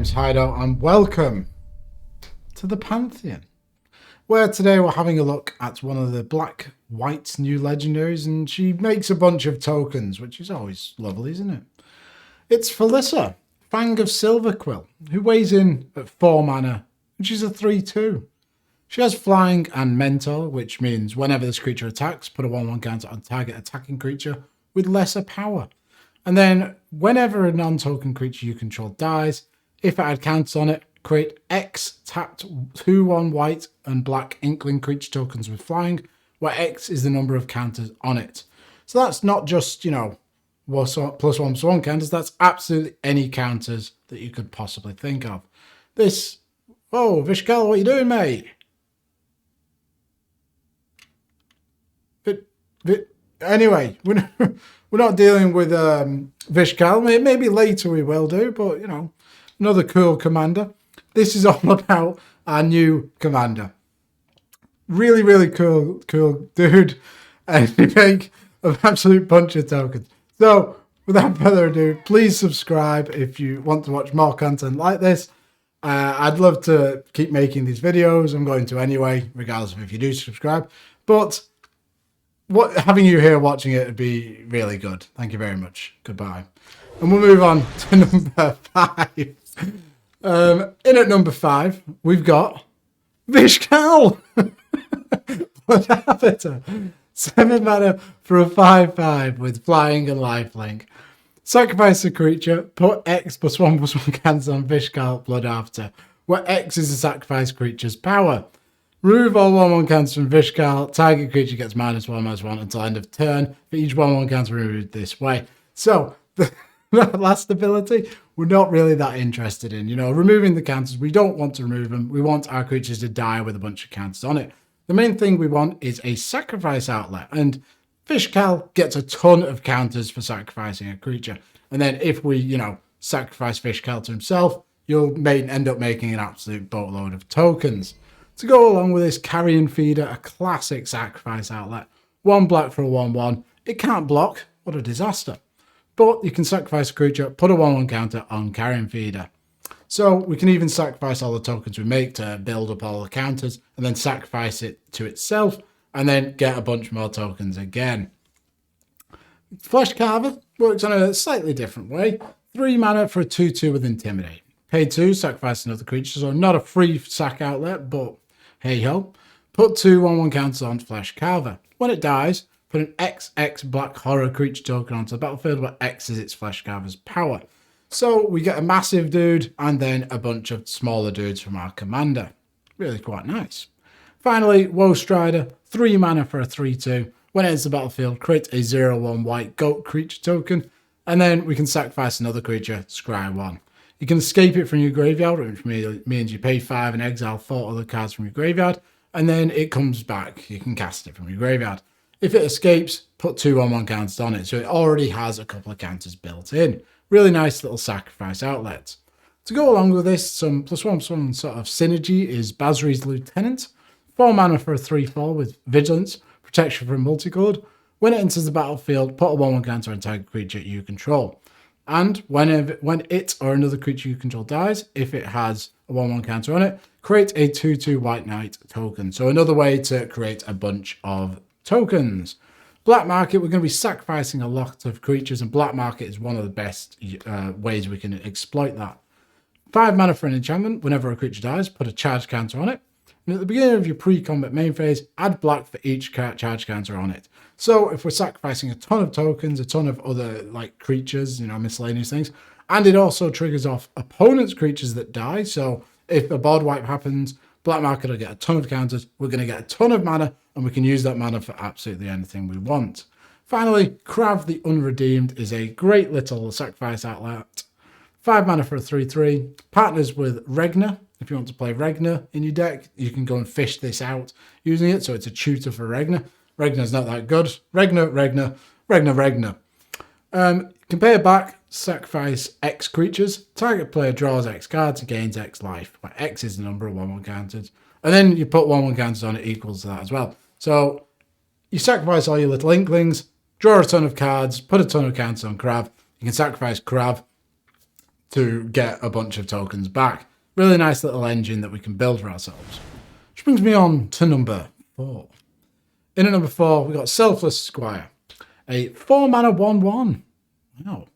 name's Hideout and welcome to the Pantheon, where today we're having a look at one of the black-white new legendaries, and she makes a bunch of tokens, which is always lovely, isn't it? It's Felisa, Fang of SIlverquill, who weighs in at 4 mana, and she's a 3/2. She has Flying and Mentor, which means whenever this creature attacks, put a 1/1 counter on target attacking creature with lesser power. And then whenever a non-token creature you control dies, if it had counters on it, create X tapped 2/1 white and black Inkling creature tokens with Flying, where X is the number of counters on it. So that's not just, +1/+1 counters, that's absolutely any counters that you could possibly think of. This, whoa, Vishkal, what are you doing, mate? Anyway, we're not dealing with Vishkal. Maybe later we will do, but, another cool commander. This is all about our new commander. Really, really cool dude. And we make an absolute bunch of tokens. So, without further ado, please subscribe if you want to watch more content like this. I'd love to keep making these videos. I'm going to anyway, regardless of if you do subscribe. But having you here watching it would be really good. Thank you very much. Goodbye. And we'll move on to number 5. In at number 5, we've got Vishkal. Blood Arbiter. 7 mana for a 5/5 with Flying and Lifelink. Sacrifice a creature, put X +1/+1 counters on Vishkal Blood Arbiter, where X is the sacrifice creature's power. Remove all 1/1 counters from Vishkal. Target creature gets -1/-1 until end of turn for each 1/1 counter removed this way. So, the last ability, we're not really that interested in. Removing the counters, we don't want to remove them. We want our creatures to die with a bunch of counters on it. The main thing we want is a sacrifice outlet. And Vishkal gets a ton of counters for sacrificing a creature. And then if we, sacrifice Vishkal to himself, you'll end up making an absolute boatload of tokens. To go along with this, Carrion Feeder, a classic sacrifice outlet. 1 black for a 1/1. It can't block. What a disaster. But you can sacrifice a creature, put a 1/1 counter on Carrion Feeder. So we can even sacrifice all the tokens we make to build up all the counters, and then sacrifice it to itself, and then get a bunch more tokens again. Flesh Carver works on a slightly different way. 3 mana for a 2/2 with Intimidate. Pay 2, sacrifice another creature, so not a free sack outlet, but hey ho. Put 2 1/1 counters on Flesh Carver. When it dies, put an XX black horror creature token onto the battlefield where X is its Flesh Carver's power. So we get a massive dude and then a bunch of smaller dudes from our commander. Really quite nice. Finally, Woe Strider, 3 mana for a 3/2. When it enters the battlefield, create a 0/1 white goat creature token, and then we can sacrifice another creature, scry 1. You can escape it from your graveyard, which means you pay 5 and exile 4 other cards from your graveyard, and then it comes back. You can cast it from your graveyard. If it escapes, put 2 1/1 counters on it, so it already has a couple of counters built in. Really nice little sacrifice outlet. To go along with this, some +1/+1 sort of synergy is Basri's Lieutenant. 4 mana for a 3/4 with Vigilance, protection from multicolored. When it enters the battlefield, put a 1/1 counter on target creature you control. And when it or another creature you control dies, if it has a 1/1 counter on it, create a 2/2 White Knight token. So another way to create a bunch of tokens. Black Market, we're going to be sacrificing a lot of creatures, and Black Market is one of the best ways we can exploit that. 5 mana for an enchantment. Whenever a creature dies, put a charge counter on it. And at the beginning of your pre-combat main phase, add black for each charge counter on it. So if we're sacrificing a ton of tokens, a ton of other creatures, miscellaneous things, and it also triggers off opponents' creatures that die. So if a board wipe happens, Black Market will get a ton of counters. We're going to get a ton of mana, and we can use that mana for absolutely anything we want. Finally, Krav the Unredeemed is a great little sacrifice outlet. 5 mana for a 3/3. Partners with Regna. If you want to play Regna in your deck, you can go and fish this out using it. So it's a tutor for Regna. Regna's not that good. Regna. Compare back, sacrifice X creatures. Target player draws X cards and gains X life, where X is the number of 1/1 counters. And then you put 1/1 counters on it equals to that as well. So you sacrifice all your little Inklings, draw a ton of cards, put a ton of counters on Krav. You can sacrifice Krav, to get a bunch of tokens back. Really nice little engine that we can build for ourselves. Which brings me on to number 4. In at number 4, we've got Selfless Squire, a 4-mana 1/1. Wow.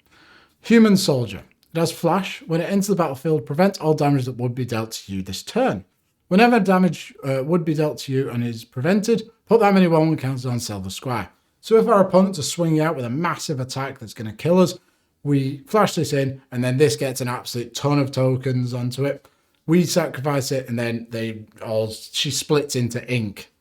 Human Soldier. It has flash. When it enters the battlefield, prevents all damage that would be dealt to you this turn. Whenever damage would be dealt to you and is prevented, put that many 1/1 counters on Selfless Squire. So if our opponents are swinging out with a massive attack that's going to kill us, we flash this in, and then this gets an absolute ton of tokens onto it. We sacrifice it, and then she splits into ink.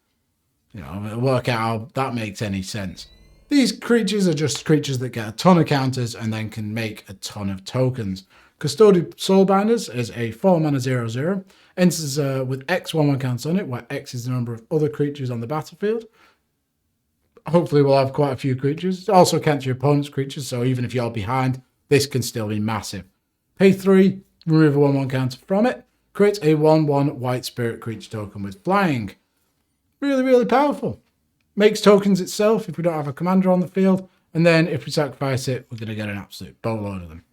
You know, work out how that makes any sense. These creatures are just creatures that get a ton of counters and then can make a ton of tokens. Custodial Soulbinders is a 4-mana 0/0. Enters with X 1/1 counters on it, where X is the number of other creatures on the battlefield. Hopefully we'll have quite a few creatures. It also counts your opponent's creatures, so even if you're behind, this can still be massive. Pay 3, remove a 1/1 counter from it. Create a 1/1 white spirit creature token with flying. Really, really powerful. Makes tokens itself if we don't have a commander on the field, and then if we sacrifice it, we're going to get an absolute boatload of them.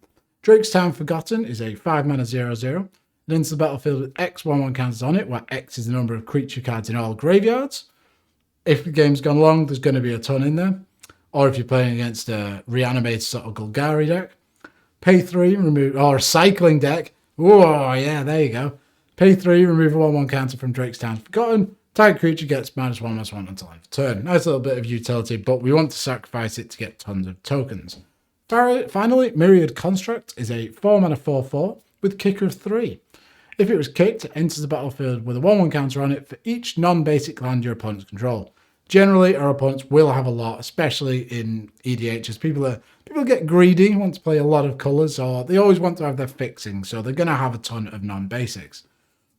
Drake's Town Forgotten is a 5-mana 0/0. It enters the battlefield with X 1/1 counters on it, where X is the number of creature cards in all graveyards. If the game's gone long, there's going to be a ton in there. Or if you're playing against a reanimated sort of Golgari deck. Pay 3, remove, or a cycling deck. Whoa, yeah, there you go. Pay 3, remove a 1/1 counter from Drake's Town Forgotten. Target creature gets -1/-1 until end of turn. Nice little bit of utility, but we want to sacrifice it to get tons of tokens. Finally, Myriad Construct is a 4-mana 4/4 with kicker of 3. If it was kicked, it enters the battlefield with a 1/1 counter on it for each non-basic land your opponents control. Generally, our opponents will have a lot, especially in EDH, as people get greedy, want to play a lot of colours, or they always want to have their fixing, so they're going to have a ton of non-basics.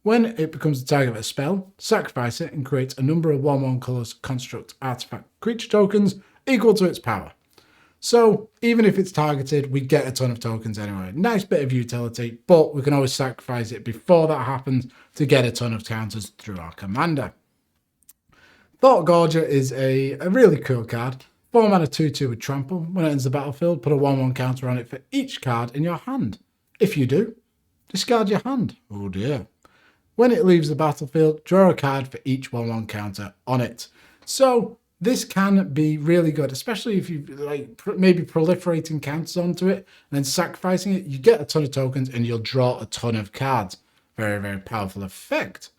When it becomes the target of a spell, sacrifice it and create a number of 1/1 colours construct artifact creature tokens equal to its power. So even if it's targeted, we get a ton of tokens anyway. Nice bit of utility, but we can always sacrifice it before that happens to get a ton of counters through our commander. Thought Gorger is a really cool card. 4-mana 2/2 with Trample. When it enters the battlefield, put a 1/1 counter on it for each card in your hand. If you do, discard your hand. Oh dear. When it leaves the battlefield, draw a card for each 1/1 counter on it. So this can be really good, especially if you maybe proliferating counters onto it and then sacrificing it. You get a ton of tokens and you'll draw a ton of cards. Very, very powerful effect.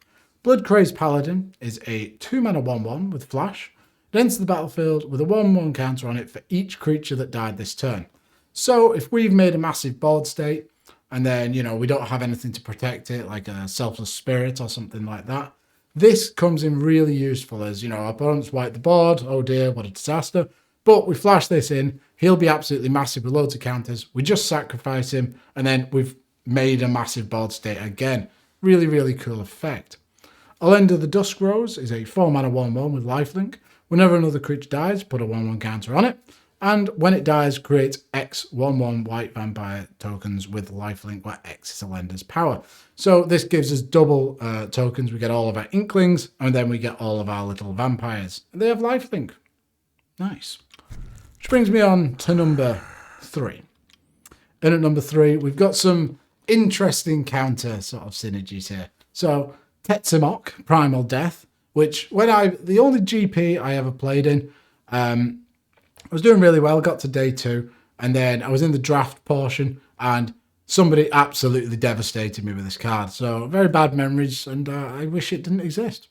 Bloodcrazed Paladin is a 2-mana 1/1 with flash. It enters the battlefield with a 1/1 counter on it for each creature that died this turn. So if we've made a massive board state, and then, we don't have anything to protect it, like a Selfless Spirit or something like that, this comes in really useful as, our opponents wipe the board. Oh dear, what a disaster. But we flash this in. He'll be absolutely massive with loads of counters. We just sacrifice him, and then we've made a massive board state again. Really, really cool effect. Elenda the Dusk Rose is a 4-mana 1/1 with lifelink. Whenever another creature dies, put a 1/1 counter on it. And when it dies, create X 1/1 white vampire tokens with lifelink, where X is Elenda's power. So this gives us double tokens. We get all of our Inklings, and then we get all of our little vampires. They have lifelink. Nice. Which brings me on to number 3. And at number 3, we've got some interesting counter sort of synergies here. So Tetsamok, Primal Death, which the only GP I ever played in, I was doing really well, got to day 2, and then I was in the draft portion, and somebody absolutely devastated me with this card. So very bad memories, and I wish it didn't exist.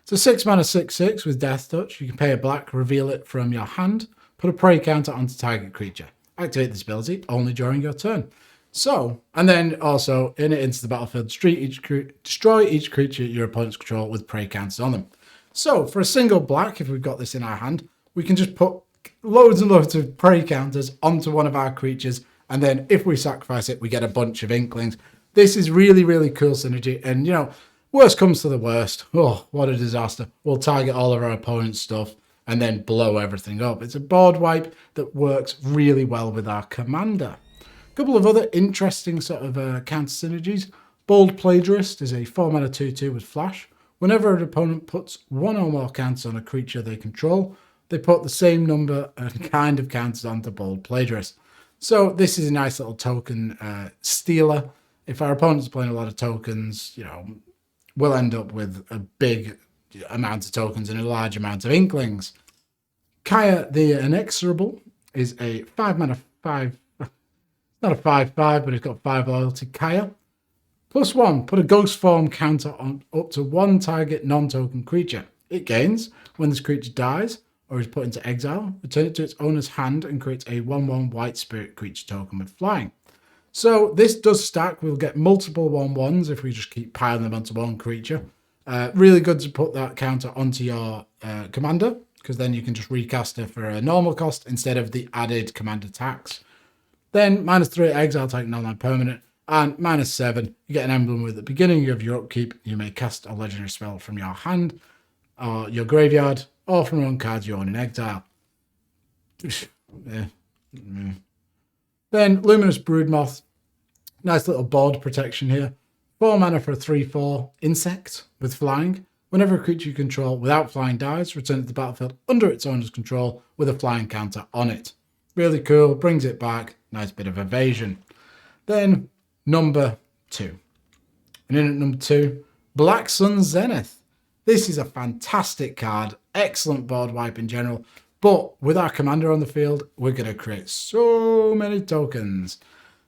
It's a 6-mana 6/6 with Death Touch. You can pay a black, reveal it from your hand, put a prey counter onto target creature. Activate this ability only during your turn. So, and then also, in it into the battlefield, destroy each creature your opponents control with prey counters on them. So, for a single black, if we've got this in our hand, we can just put loads and loads of prey counters onto one of our creatures, and then if we sacrifice it, we get a bunch of Inklings. This is really, really cool synergy, and worst comes to the worst. Oh, what a disaster. We'll target all of our opponent's stuff and then blow everything up. It's a board wipe that works really well with our commander. A couple of other interesting sort of counter synergies. Bold Plagiarist is a 4-mana 2/2 with flash. Whenever an opponent puts one or more counters on a creature they control, they put the same number and kind of counters onto Bold Plagiarist. So this is a nice little token stealer. If our opponent's playing a lot of tokens, you know, we'll end up with a big amount of tokens and a large amount of inklings. Kaya the Inexorable is a 5-mana 5. Not a 5/5, but it's got 5 loyalty. Kaya. +1, put a ghost form counter on up to one target non-token creature. It gains when this creature dies or is put into exile. Return it to its owner's hand and creates a 1/1 white spirit creature token with flying. So this does stack. We'll get multiple 1/1s if we just keep piling them onto one creature. Really good to put that counter onto your commander, because then you can just recast it for a normal cost instead of the added commander tax. Then -3 exile type non-land permanent, and -7 you get an emblem with the beginning of your upkeep. You may cast a legendary spell from your hand or your graveyard or from one card you own in exile. Then Luminous Broodmoth, nice little board protection here. 4 mana for a 3/4 insect with flying. Whenever a creature you control without flying dies, return it to the battlefield under its owner's control with a flying counter on it. Really cool, brings it back, nice bit of evasion. Then number 2. And in at number 2, Black Sun Zenith. This is a fantastic card, excellent board wipe in general, but with our commander on the field, we're going to create so many tokens.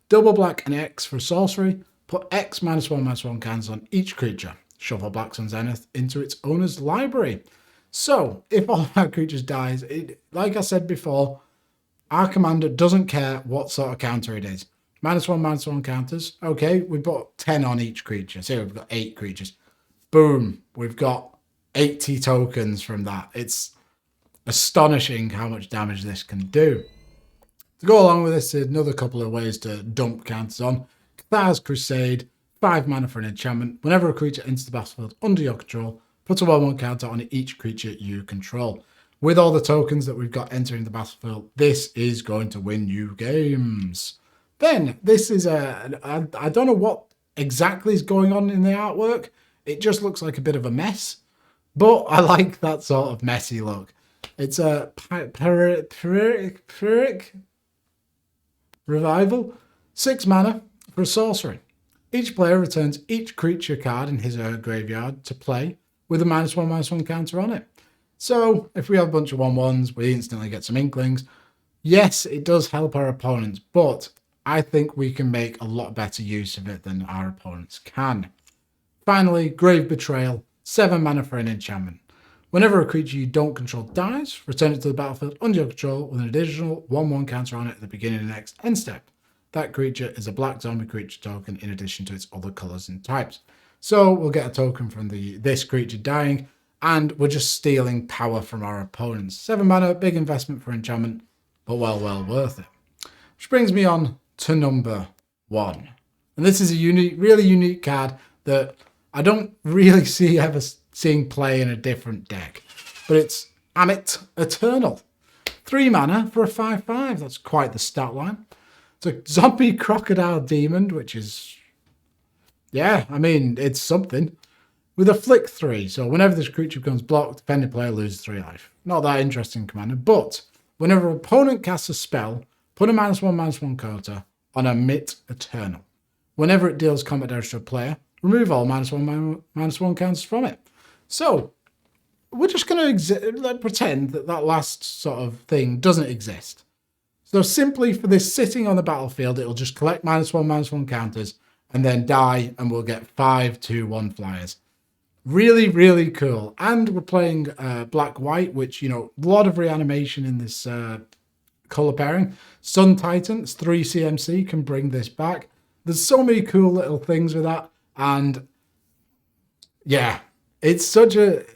Double black and X for sorcery, put X -1/-1 counters on each creature. Shuffle Black Sun Zenith into its owner's library. So, if all of our creatures dies, like I said before, our commander doesn't care what sort of counter it is. -1/-1 counters. Okay, we've got 10 on each creature. So we've got 8 creatures. Boom, we've got 80 tokens from that. It's astonishing how much damage this can do. To go along with this, another couple of ways to dump counters on. Cathar's Crusade, 5 mana for an enchantment. Whenever a creature enters the battlefield under your control, put a 1/1 counter on each creature you control. With all the tokens that we've got entering the battlefield, this is going to win you games. Then, this is I don't know what exactly is going on in the artwork. It just looks like a bit of a mess. But I like that sort of messy look. It's a Pyrrhic Revival. 6 mana for a sorcery. Each player returns each creature card in his or her graveyard to play with a -1/-1 counter on it. So, if we have a bunch of 1/1s, we instantly get some inklings. Yes, it does help our opponents, but I think we can make a lot better use of it than our opponents can. Finally, Grave Betrayal, 7 mana for an enchantment. Whenever a creature you don't control dies, return it to the battlefield under your control with an additional 1/1 counter on it at the beginning of the next end step. That creature is a black zombie creature token in addition to its other colours and types. So we'll get a token from this creature dying, and we're just stealing power from our opponents. 7 mana, big investment for enchantment, but well worth it. Which brings me on to number 1. And this is a really unique card that I don't really see ever seeing play in a different deck. But it's Amit Eternal. 3 mana for a 5/5. That's quite the stat line. It's a zombie crocodile demon, which is, yeah, I mean, it's something. With a flick 3, so whenever this creature becomes blocked, defending player loses 3 life. Not that interesting, commander, but whenever an opponent casts a spell, put a -1/-1 counter on Amit Eternal. Whenever it deals combat damage to a player, remove all -1/-1 counters from it. So, we're just going to pretend that last sort of thing doesn't exist. So simply for this sitting on the battlefield, it'll just collect -1/-1 counters and then die, and we'll get 5 2/1 flyers. Really cool. And we're playing black-white, which, you know, a lot of reanimation in this color pairing. Sun Titans, 3 CMC, can bring this back. There's so many cool little things with that. And yeah, it's such a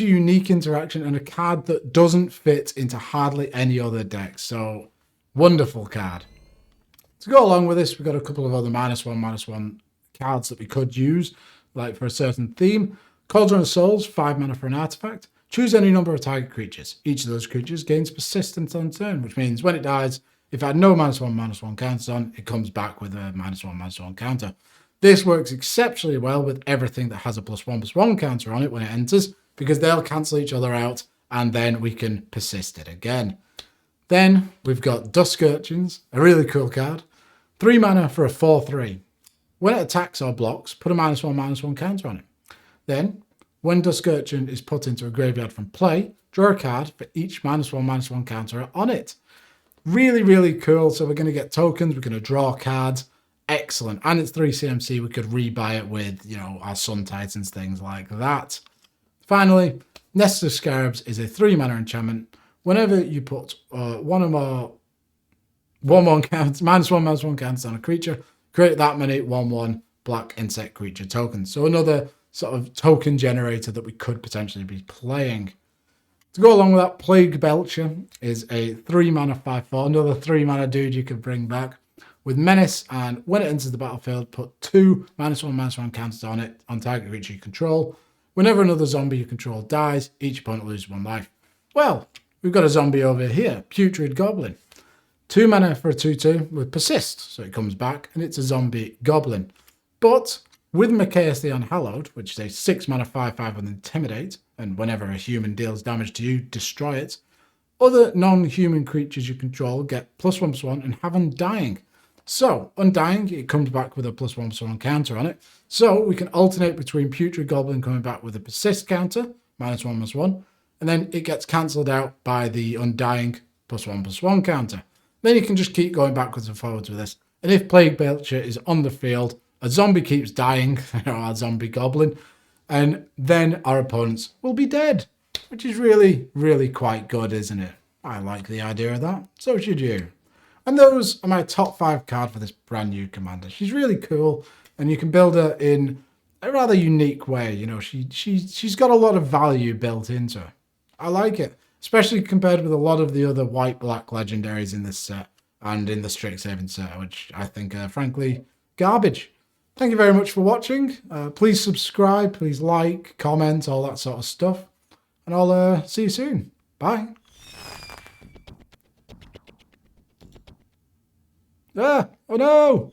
unique interaction and a card that doesn't fit into hardly any other deck. So wonderful card. To go along with this, we've got a couple of other -1/-1 cards that we could use, like for a certain theme. Cauldron of Souls, 5 mana for an artifact. Choose any number of target creatures. Each of those creatures gains persistence on turn, which means when it dies, if it had no -1/-1 counters on, it comes back with a -1/-1 counter. This works exceptionally well with everything that has a +1/+1 counter on it when it enters, because they'll cancel each other out, and then we can persist it again. Then we've got Dusk Urchins, a really cool card. 3 mana for a 4/3. When it attacks or blocks, put a -1/-1 counter on it. Then, when Dusk Urchin is put into a graveyard from play, draw a card for each -1/-1 counter on it. Really, really cool. So we're going to get tokens, we're going to draw cards. Excellent. And it's 3 CMC. We could rebuy it with, you know, our Sun Titans, things like that. Finally, Nest of Scarabs is a 3 mana enchantment. Whenever you put one or more 1/1 counts, -1/-1 counters on a creature, create that many 1/1 black insect creature tokens. So another sort of token generator that we could potentially be playing. To go along with that, Plague Belcher is a 3 mana 5/4, another 3 mana dude you could bring back with Menace, and when it enters the battlefield, put 2 -1/-1 counters on it on target creature you control. Whenever another zombie you control dies, each opponent loses 1 life. Well, we've got a zombie over here, Putrid Goblin. 2 mana for a 2/2 with Persist, so it comes back, and it's a zombie goblin. But with Machaos the Unhallowed, which is a 6 mana 5/5 with Intimidate, and whenever a human deals damage to you, destroy it, other non-human creatures you control get +1/+1 and have Undying. So, Undying, it comes back with a +1/+1 counter on it. So, we can alternate between Putrid Goblin coming back with a Persist counter, -1/+1, and then it gets cancelled out by the Undying +1/+1 counter. Then you can just keep going backwards and forwards with this. And if Plague Belcher is on the field, a zombie keeps dying, our zombie goblin, and then our opponents will be dead, which is really, really quite good, isn't it? I like the idea of that. So should you. And those are my top 5 cards for this brand new commander. She's really cool, and you can build her in a rather unique way. You know, she's got a lot of value built into her. I like it, especially compared with a lot of the other white-black legendaries in this set and in the Strixhaven set, which I think are frankly garbage. Thank you very much for watching. Please subscribe, please like, comment, all that sort of stuff. And I'll see you soon. Bye. Ah, oh no!